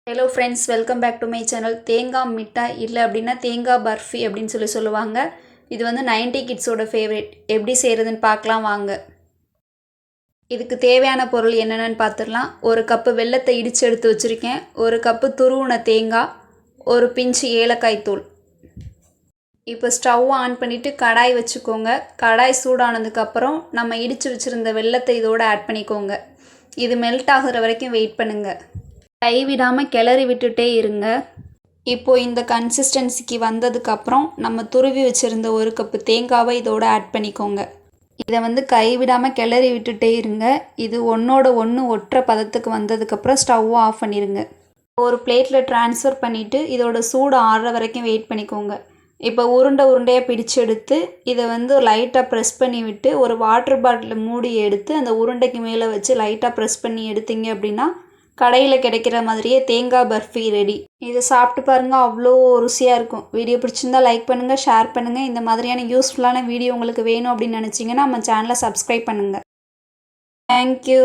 Hello friends, welcome back to my channel. தேங்காய் மிட்டாய் இல்லை அப்படின்னா தேங்காய் பர்ஃபி அப்படின்னு சொல்லுவாங்க. இது வந்து 90 கிட்ஸோட ஃபேவரட். எப்படி செய்கிறதுன்னு பார்க்கலாம் வாங்க. இதுக்கு தேவையான பொருள் என்னென்னு பார்த்துடலாம். ஒரு கப்பு வெல்லத்தை இடித்து எடுத்து வச்சுருக்கேன். ஒரு கப்பு துருவின தேங்காய், ஒரு பிஞ்சு ஏலக்காய் தூள். இப்போ ஸ்டவ் ஆன் பண்ணிவிட்டு கடாய் வச்சுக்கோங்க. கடாய் சூடானதுக்கப்புறம் நம்ம இடித்து வச்சுருந்த வெல்லத்தை இதோடு ஆட் பண்ணிக்கோங்க. இது மெல்ட் ஆகுற வரைக்கும் வெயிட் பண்ணுங்கள். கைவிடாமல் கிளறி விட்டுட்டே இருங்க. இப்போது இந்த கன்சிஸ்டன்சிக்கு வந்ததுக்கப்புறம் நம்ம துருவி வச்சுருந்த ஒரு கப்பு தேங்காவை இதோடு ஆட் பண்ணிக்கோங்க. இதை வந்து கைவிடாமல் கிளறி விட்டுட்டே இருங்க. இது ஒன்றோட ஒன்று ஒற்றை பதத்துக்கு வந்ததுக்கப்புறம் ஸ்டவ்வை ஆஃப் பண்ணிடுங்க. ஒரு பிளேட்டில் ட்ரான்ஸ்ஃபர் பண்ணிவிட்டு இதோட சூடு ஆறுற வரைக்கும் வெயிட் பண்ணிக்கோங்க. இப்போ உருண்டையாக பிடிச்சு எடுத்து இதை வந்து லைட்டாக ப்ரெஸ் பண்ணி விட்டு ஒரு வாட்டர் பாட்டில் மூடி எடுத்து அந்த உருண்டைக்கு மேலே வச்சு லைட்டாக ப்ரெஸ் பண்ணி எடுத்தீங்க அப்படின்னா கடையில் கிடைக்கிற மாதிரியே தேங்காய் பர்ஃபி ரெடி. இதை சாப்பிட்டு பாருங்கள், அவ்வளோ ருசியாக இருக்கும். வீடியோ பிடிச்சிருந்தால் லைக் பண்ணுங்கள், ஷேர் பண்ணுங்கள். இந்த மாதிரியான யூஸ்ஃபுல்லான வீடியோ உங்களுக்கு வேணும் அப்படின்னு நினச்சிங்கன்னா நம்ம சேனலை சப்ஸ்கிரைப் பண்ணுங்கள். தேங்க்யூ.